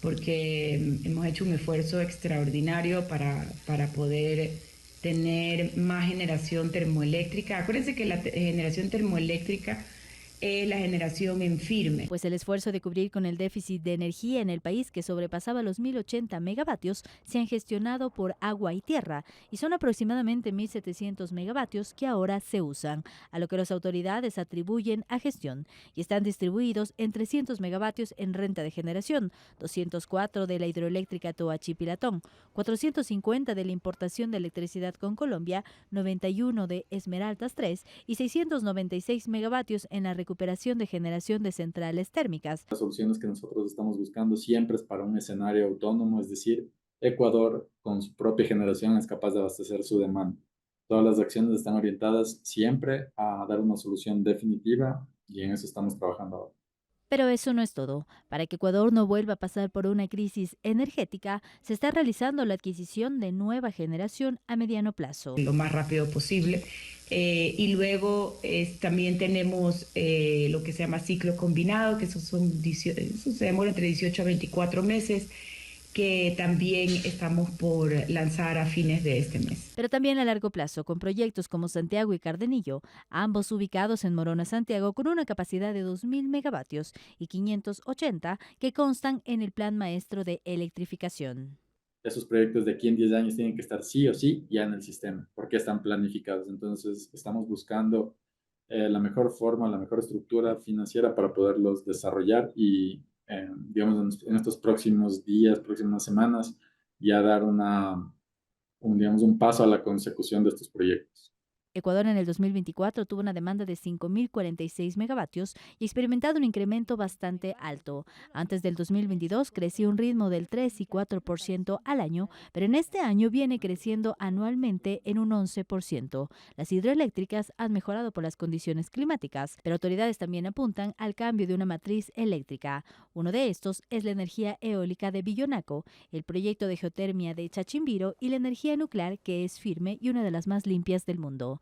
porque hemos hecho un esfuerzo extraordinario para poder tener más generación termoeléctrica. Acuérdense que la generación termoeléctrica es la generación en firme. Pues el esfuerzo de cubrir con el déficit de energía en el país, que sobrepasaba los 1.080 megavatios, se han gestionado por agua y tierra y son aproximadamente 1.700 megavatios que ahora se usan, a lo que las autoridades atribuyen a gestión y están distribuidos en 300 megavatios en renta de generación, 204 de la hidroeléctrica Toachi-Pilatón, 450 de la importación de electricidad con Colombia, 91 de Esmeraldas 3 y 696 megavatios en la recuperación de generación de centrales térmicas. Las soluciones que nosotros estamos buscando siempre es para un escenario autónomo, es decir, Ecuador con su propia generación es capaz de abastecer su demanda. Todas las acciones están orientadas siempre a dar una solución definitiva y en eso estamos trabajando ahora. Pero eso no es todo. Para que Ecuador no vuelva a pasar por una crisis energética, se está realizando la adquisición de nueva generación a mediano plazo. Lo más rápido posible. Y luego también tenemos lo que se llama ciclo combinado, que eso se demora entre 18 a 24 meses, que también estamos por lanzar a fines de este mes. Pero también a largo plazo, con proyectos como Santiago y Cardenillo, ambos ubicados en Morona, Santiago, con una capacidad de 2.000 megavatios y 580 que constan en el Plan Maestro de Electrificación. Esos proyectos de aquí en 10 años tienen que estar sí o sí ya en el sistema, porque están planificados. Entonces, estamos buscando la mejor forma, la mejor estructura financiera para poderlos desarrollar y digamos, en estos próximos días, próximas semanas, ya dar un paso a la consecución de estos proyectos. Ecuador en el 2024 tuvo una demanda de 5.046 megavatios y ha experimentado un incremento bastante alto. Antes del 2022 creció un ritmo del 3 y 4% al año, pero en este año viene creciendo anualmente en un 11%. Las hidroeléctricas han mejorado por las condiciones climáticas, pero autoridades también apuntan al cambio de una matriz eléctrica. Uno de estos es la energía eólica de Villonaco, el proyecto de geotermia de Chachimbiro y la energía nuclear, que es firme y una de las más limpias del mundo.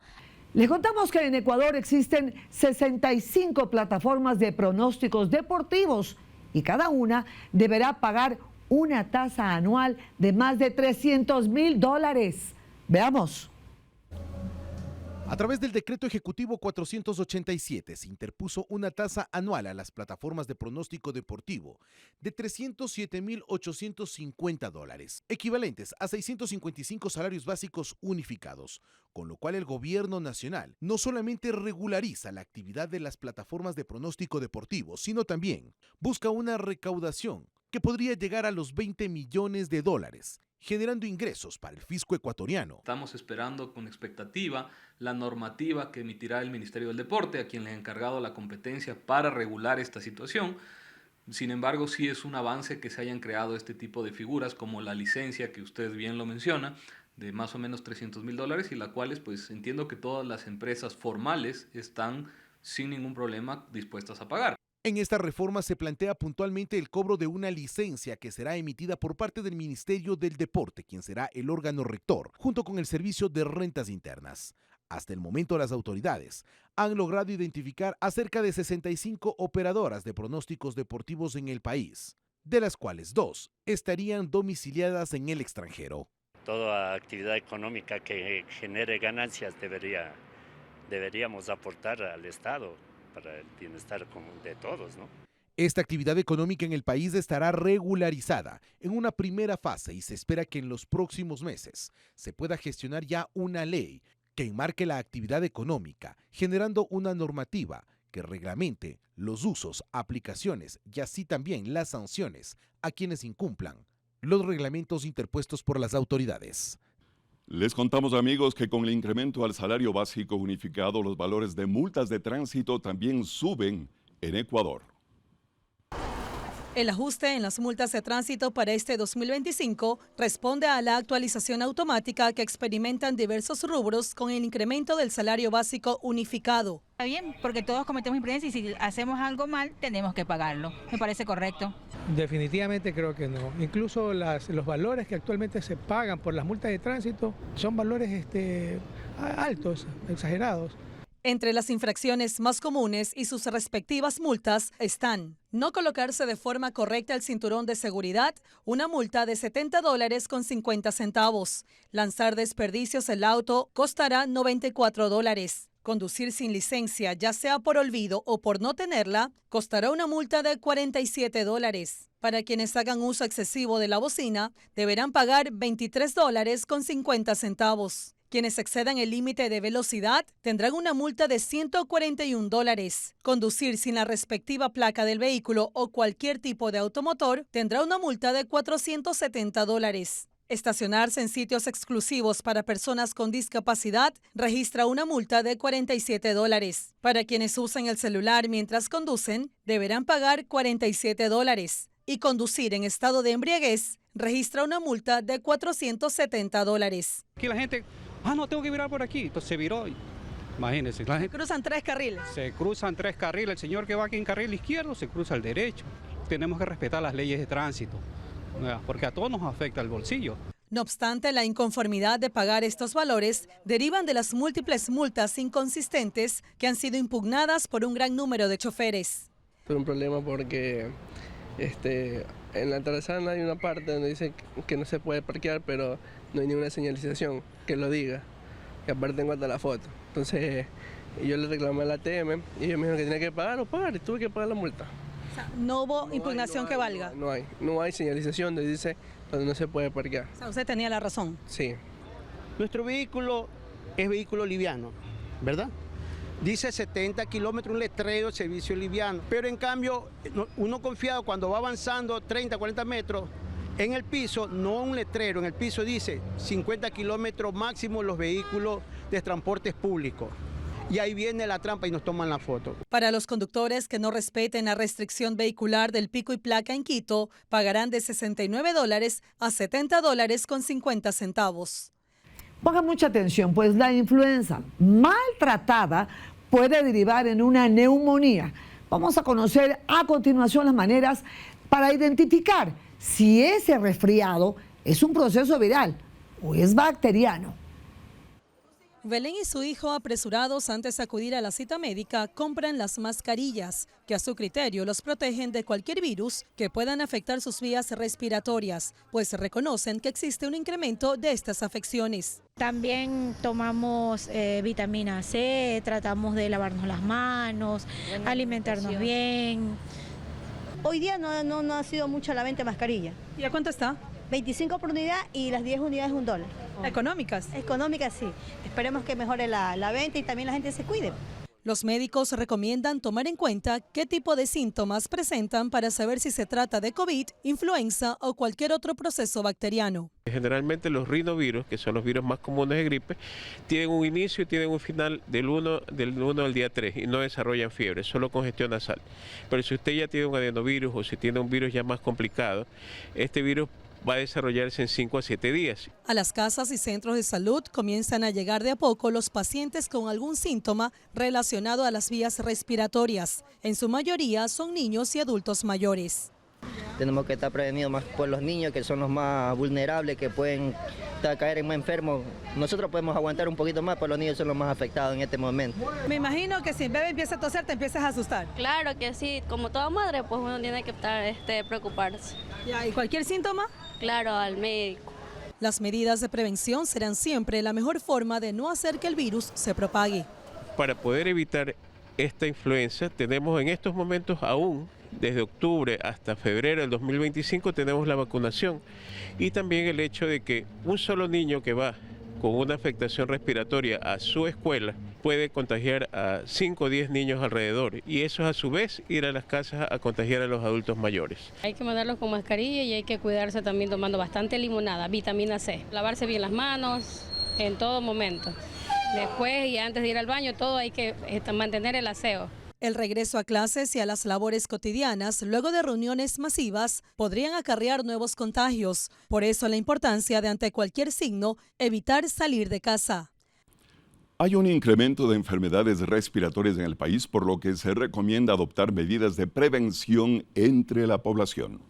Les contamos que en Ecuador existen 65 plataformas de pronósticos deportivos y cada una deberá pagar una tasa anual de más de $300.000. Veamos. A través del decreto ejecutivo 487 se interpuso una tasa anual a las plataformas de pronóstico deportivo de $307.850, equivalentes a 655 salarios básicos unificados, con lo cual el gobierno nacional no solamente regulariza la actividad de las plataformas de pronóstico deportivo, sino también busca una recaudación que podría llegar a los $20 millones, generando ingresos para el fisco ecuatoriano. Estamos esperando con expectativa la normativa que emitirá el Ministerio del Deporte, a quien le ha encargado la competencia para regular esta situación. Sin embargo, sí es un avance que se hayan creado este tipo de figuras, como la licencia que usted bien lo menciona, de más o menos $300.000, y las cuales pues entiendo que todas las empresas formales están sin ningún problema dispuestas a pagar. En esta reforma se plantea puntualmente el cobro de una licencia que será emitida por parte del Ministerio del Deporte, quien será el órgano rector, junto con el Servicio de Rentas Internas. Hasta el momento las autoridades han logrado identificar a cerca de 65 operadoras de pronósticos deportivos en el país, de las cuales 2 estarían domiciliadas en el extranjero. Toda actividad económica que genere ganancias deberíamos aportar al Estado para el bienestar común de todos, ¿no? Esta actividad económica en el país estará regularizada en una primera fase y se espera que en los próximos meses se pueda gestionar ya una ley que enmarque la actividad económica, generando una normativa que reglamente los usos, aplicaciones y así también las sanciones a quienes incumplan los reglamentos interpuestos por las autoridades. Les contamos, amigos, que con el incremento al salario básico unificado, los valores de multas de tránsito también suben en Ecuador. El ajuste en las multas de tránsito para este 2025 responde a la actualización automática que experimentan diversos rubros con el incremento del salario básico unificado. Está bien, porque todos cometemos imprudencia y si hacemos algo mal, tenemos que pagarlo. Me parece correcto. Definitivamente creo que no. Incluso los valores que actualmente se pagan por las multas de tránsito son valores altos, exagerados. Entre las infracciones más comunes y sus respectivas multas están: no colocarse de forma correcta el cinturón de seguridad, una multa de $70.50. Lanzar desperdicios el auto costará $94. Conducir sin licencia, ya sea por olvido o por no tenerla, costará una multa de $47. Para quienes hagan uso excesivo de la bocina, deberán pagar $23.50. Quienes excedan el límite de velocidad tendrán una multa de $141. Conducir sin la respectiva placa del vehículo o cualquier tipo de automotor tendrá una multa de $470. Estacionarse en sitios exclusivos para personas con discapacidad registra una multa de $47. Para quienes usan el celular mientras conducen, deberán pagar $47. Y conducir en estado de embriaguez registra una multa de $470. Aquí la gente, no, tengo que virar por aquí, entonces se viró. Imagínense. Se cruzan 3 carriles. Se cruzan 3 carriles. El señor que va aquí en carril izquierdo se cruza al derecho. Tenemos que respetar las leyes de tránsito, porque a todos nos afecta el bolsillo. No obstante, la inconformidad de pagar estos valores derivan de las múltiples multas inconsistentes que han sido impugnadas por un gran número de choferes. Es un problema porque en la Tarzana hay una parte donde dice que no se puede parquear, pero no hay ninguna señalización que lo diga. Y aparte encuentra la foto. Entonces yo le reclamé a la ATM y ellos me dijeron que tenía que pagar y tuve que pagar la multa. O sea, no hubo impugnación que valga. No hay señalización donde dice donde no se puede parquear. O sea, usted tenía la razón. Sí. Nuestro vehículo es vehículo liviano, ¿verdad? Dice 70 kilómetros, un letrero, servicio liviano. Pero en cambio, uno confiado cuando va avanzando 30, 40 metros, en el piso, no un letrero, en el piso dice 50 kilómetros máximo los vehículos de transportes públicos. Y ahí viene la trampa y nos toman la foto. Para los conductores que no respeten la restricción vehicular del pico y placa en Quito, pagarán de $69 a $70.50. Pongan mucha atención, pues la influenza maltratada puede derivar en una neumonía. Vamos a conocer a continuación las maneras para identificar si ese resfriado es un proceso viral o es bacteriano. Belén y su hijo, apresurados antes de acudir a la cita médica, compran las mascarillas, que a su criterio los protegen de cualquier virus que puedan afectar sus vías respiratorias, pues reconocen que existe un incremento de estas afecciones. También tomamos vitamina C, tratamos de lavarnos las manos, alimentarnos bien. Hoy día no ha sido mucho la venta de mascarilla. ¿Y a cuánto está? 25 por unidad y las 10 unidades $1. ¿Económicas? Económicas, sí. Esperemos que mejore la venta y también la gente se cuide. Los médicos recomiendan tomar en cuenta qué tipo de síntomas presentan para saber si se trata de COVID, influenza o cualquier otro proceso bacteriano. Generalmente los rinovirus, que son los virus más comunes de gripe, tienen un inicio y tienen un final del 1 al día 3 y no desarrollan fiebre, solo congestión nasal. Pero si usted ya tiene un adenovirus o si tiene un virus ya más complicado, este virus va a desarrollarse en 5 a 7 días. A las casas y centros de salud comienzan a llegar de a poco los pacientes con algún síntoma relacionado a las vías respiratorias. En su mayoría son niños y adultos mayores. Tenemos que estar prevenidos más por los niños, que son los más vulnerables, que pueden caer más enfermos. Nosotros podemos aguantar un poquito más, pero los niños son los más afectados en este momento. Me imagino que si el bebé empieza a toser, te empiezas a asustar. Claro que sí, como toda madre, pues uno tiene que estar preocuparse. ¿Y cualquier síntoma? Claro, al médico. Las medidas de prevención serán siempre la mejor forma de no hacer que el virus se propague. Para poder evitar esta influenza, tenemos en estos momentos aún, desde octubre hasta febrero del 2025, tenemos la vacunación y también el hecho de que un solo niño que va con una afectación respiratoria a su escuela puede contagiar a 5 o 10 niños alrededor y eso a su vez ir a las casas a contagiar a los adultos mayores. Hay que mandarlos con mascarilla y hay que cuidarse también tomando bastante limonada, vitamina C, lavarse bien las manos en todo momento. Después y antes de ir al baño todo hay que mantener el aseo. El regreso a clases y a las labores cotidianas, luego de reuniones masivas, podrían acarrear nuevos contagios. Por eso la importancia de, ante cualquier signo, evitar salir de casa. Hay un incremento de enfermedades respiratorias en el país, por lo que se recomienda adoptar medidas de prevención entre la población.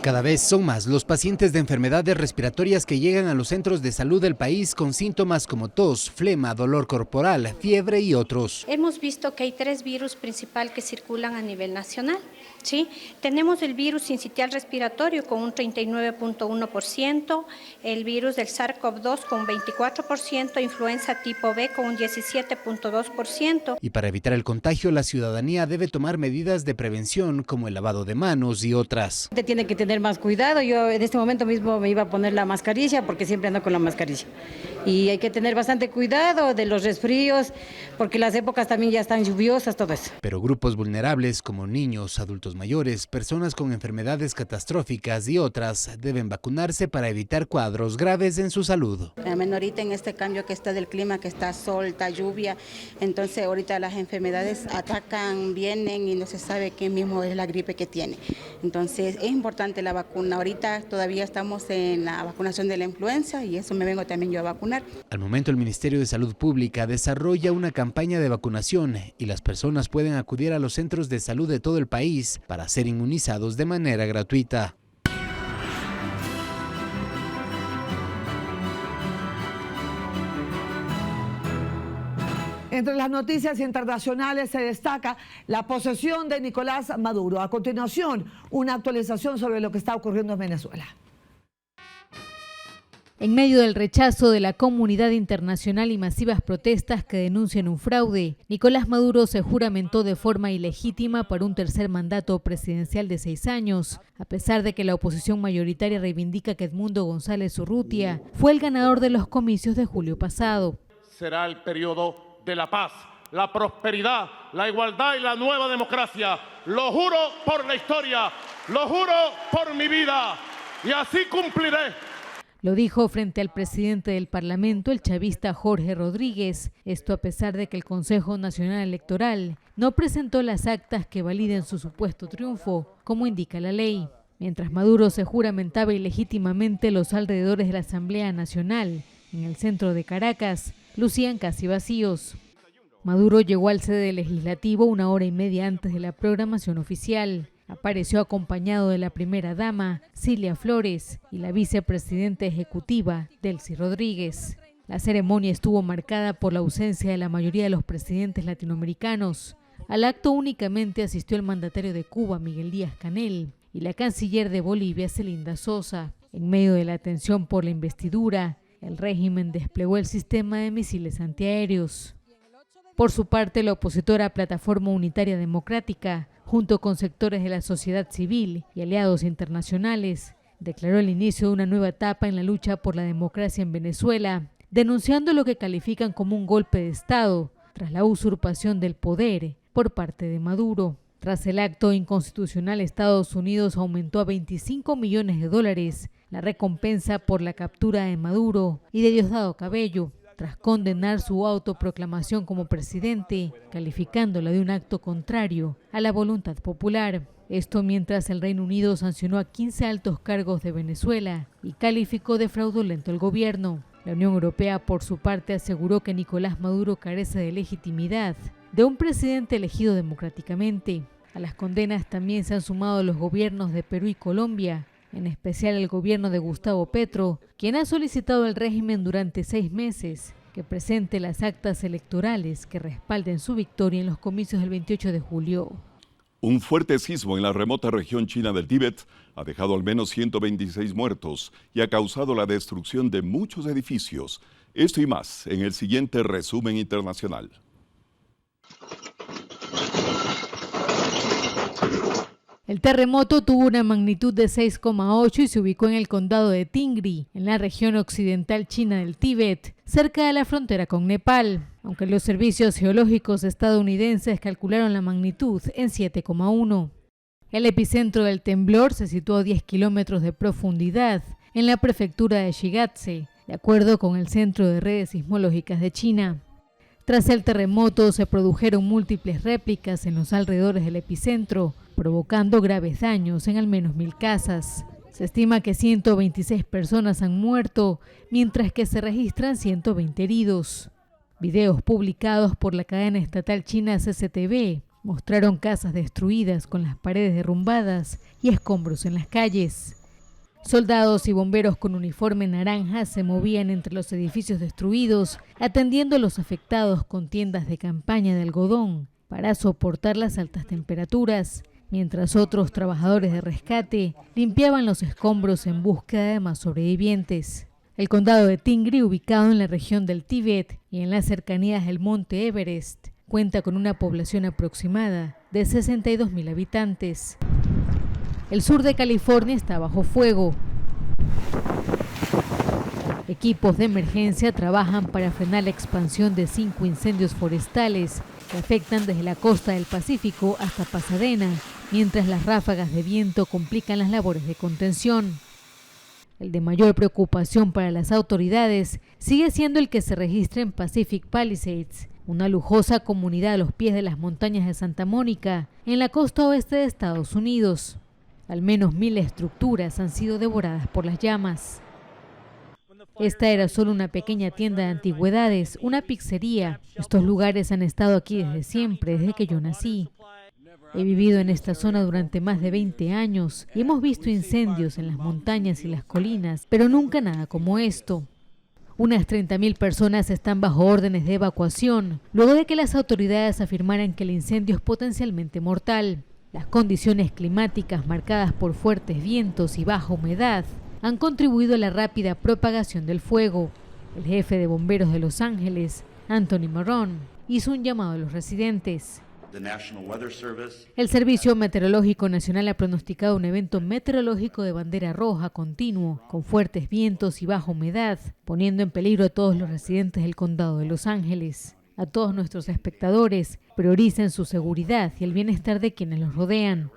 Cada vez son más los pacientes de enfermedades respiratorias que llegan a los centros de salud del país con síntomas como tos, flema, dolor corporal, fiebre y otros. Hemos visto que hay 3 virus principales que circulan a nivel nacional. ¿Sí? Tenemos el virus sincitial respiratorio con un 39.1%, el virus del SARS-CoV-2 con un 24%, influenza tipo B con un 17.2%. Y para evitar el contagio, la ciudadanía debe tomar medidas de prevención como el lavado de manos y otras. Tiene que tener más cuidado. Yo en este momento mismo me iba a poner la mascarilla porque siempre ando con la mascarilla. Y hay que tener bastante cuidado de los resfríos porque las épocas también ya están lluviosas, todo eso. Pero grupos vulnerables como niños, adultos mayores, personas con enfermedades catastróficas y otras deben vacunarse para evitar cuadros graves en su salud. Ahorita en este cambio que está del clima, que está sol, está lluvia, entonces ahorita las enfermedades atacan, vienen y no se sabe qué mismo es la gripe que tiene. Entonces es importante la vacuna. Ahorita todavía estamos en la vacunación de la influenza y eso me vengo también yo a vacunar. Al momento el Ministerio de Salud Pública desarrolla una campaña de vacunación y las personas pueden acudir a los centros de salud de todo el país para ser inmunizados de manera gratuita. Entre las noticias internacionales se destaca la posesión de Nicolás Maduro. A continuación, una actualización sobre lo que está ocurriendo en Venezuela. En medio del rechazo de la comunidad internacional y masivas protestas que denuncian un fraude, Nicolás Maduro se juramentó de forma ilegítima para un tercer mandato presidencial de 6 años, a pesar de que la oposición mayoritaria reivindica que Edmundo González Urrutia fue el ganador de los comicios de julio pasado. Será el periodo de la paz, la prosperidad, la igualdad y la nueva democracia. Lo juro por la historia, lo juro por mi vida y así cumpliré. Lo dijo frente al presidente del Parlamento, el chavista Jorge Rodríguez. Esto a pesar de que el Consejo Nacional Electoral no presentó las actas que validen su supuesto triunfo, como indica la ley. Mientras Maduro se juramentaba ilegítimamente, los alrededores de la Asamblea Nacional, en el centro de Caracas, lucían casi vacíos. Maduro llegó al sede legislativo 1 hora y media antes de la programación oficial. Apareció acompañado de la primera dama, Cilia Flores, y la vicepresidenta ejecutiva, Delcy Rodríguez. La ceremonia estuvo marcada por la ausencia de la mayoría de los presidentes latinoamericanos. Al acto únicamente asistió el mandatario de Cuba, Miguel Díaz-Canel, y la canciller de Bolivia, Celinda Sosa. En medio de la tensión por la investidura, el régimen desplegó el sistema de misiles antiaéreos. Por su parte, la opositora Plataforma Unitaria Democrática, junto con sectores de la sociedad civil y aliados internacionales, declaró el inicio de una nueva etapa en la lucha por la democracia en Venezuela, denunciando lo que califican como un golpe de Estado tras la usurpación del poder por parte de Maduro. Tras el acto inconstitucional, Estados Unidos aumentó a $25 millones la recompensa por la captura de Maduro y de Diosdado Cabello, tras condenar su autoproclamación como presidente, calificándola de un acto contrario a la voluntad popular. Esto mientras el Reino Unido sancionó a 15 altos cargos de Venezuela y calificó de fraudulento el gobierno. La Unión Europea, por su parte, aseguró que Nicolás Maduro carece de legitimidad de un presidente elegido democráticamente. A las condenas también se han sumado los gobiernos de Perú y Colombia, en especial el gobierno de Gustavo Petro, quien ha solicitado al régimen durante 6 meses que presente las actas electorales que respalden su victoria en los comicios del 28 de julio. Un fuerte sismo en la remota región china del Tíbet ha dejado al menos 126 muertos y ha causado la destrucción de muchos edificios. Esto y más en el siguiente resumen internacional. El terremoto tuvo una magnitud de 6,8 y se ubicó en el condado de Tingri, en la región occidental china del Tíbet, cerca de la frontera con Nepal, aunque los servicios geológicos estadounidenses calcularon la magnitud en 7,1. El epicentro del temblor se situó a 10 kilómetros de profundidad, en la prefectura de Shigatse, de acuerdo con el Centro de Redes Sismológicas de China. Tras el terremoto se produjeron múltiples réplicas en los alrededores del epicentro, provocando graves daños en al menos 1.000 casas. Se estima que 126 personas han muerto, mientras que se registran 120 heridos. Videos publicados por la cadena estatal china CCTV mostraron casas destruidas con las paredes derrumbadas y escombros en las calles. Soldados y bomberos con uniforme naranja se movían entre los edificios destruidos, atendiendo a los afectados con tiendas de campaña de algodón para soportar las altas temperaturas, mientras otros trabajadores de rescate limpiaban los escombros en búsqueda de más sobrevivientes. El condado de Tingri, ubicado en la región del Tíbet y en las cercanías del monte Everest, cuenta con una población aproximada de 62.000 habitantes. El sur de California está bajo fuego. Equipos de emergencia trabajan para frenar la expansión de 5 incendios forestales que afectan desde la costa del Pacífico hasta Pasadena, mientras las ráfagas de viento complican las labores de contención. El de mayor preocupación para las autoridades sigue siendo el que se registra en Pacific Palisades, una lujosa comunidad a los pies de las montañas de Santa Mónica, en la costa oeste de Estados Unidos. Al menos 1.000 estructuras han sido devoradas por las llamas. Esta era solo una pequeña tienda de antigüedades, una pizzería. Estos lugares han estado aquí desde siempre, desde que yo nací. He vivido en esta zona durante más de 20 años y hemos visto incendios en las montañas y las colinas, pero nunca nada como esto. Unas 30.000 personas están bajo órdenes de evacuación, luego de que las autoridades afirmaran que el incendio es potencialmente mortal. Las condiciones climáticas marcadas por fuertes vientos y baja humedad han contribuido a la rápida propagación del fuego. El jefe de bomberos de Los Ángeles, Anthony Marrone, hizo un llamado a los residentes. El Servicio Meteorológico Nacional ha pronosticado un evento meteorológico de bandera roja continuo, con fuertes vientos y baja humedad, poniendo en peligro a todos los residentes del condado de Los Ángeles. A todos nuestros espectadores, prioricen su seguridad y el bienestar de quienes los rodean.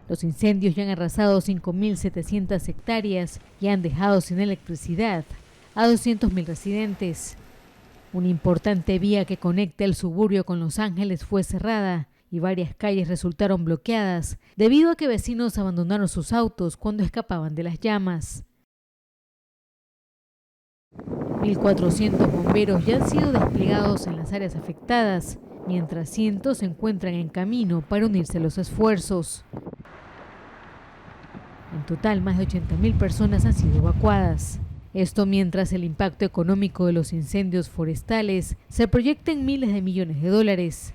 Los incendios ya han arrasado 5.700 hectáreas y han dejado sin electricidad a 200.000 residentes. Una importante vía que conecta el suburbio con Los Ángeles fue cerrada y varias calles resultaron bloqueadas debido a que vecinos abandonaron sus autos cuando escapaban de las llamas. 1.400 bomberos ya han sido desplegados en las áreas afectadas, mientras cientos se encuentran en camino para unirse a los esfuerzos. En total, más de 80.000 personas han sido evacuadas. Esto mientras el impacto económico de los incendios forestales se proyecta en miles de millones de dólares.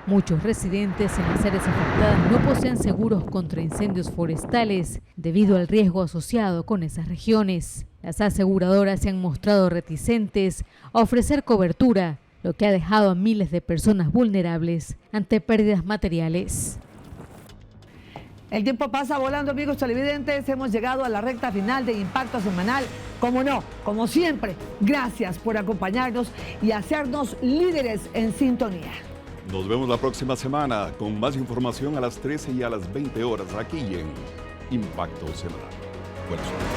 Muchos residentes en las áreas afectadas no poseen seguros contra incendios forestales debido al riesgo asociado con esas regiones. Las aseguradoras se han mostrado reticentes a ofrecer cobertura, lo que ha dejado a miles de personas vulnerables ante pérdidas materiales. El tiempo pasa volando, amigos televidentes. Hemos llegado a la recta final de Impacto Semanal. Como no, como siempre, gracias por acompañarnos y hacernos líderes en sintonía. Nos vemos la próxima semana con más información a las 13 y a las 20 horas aquí en Impacto Semanal. Buenas noches.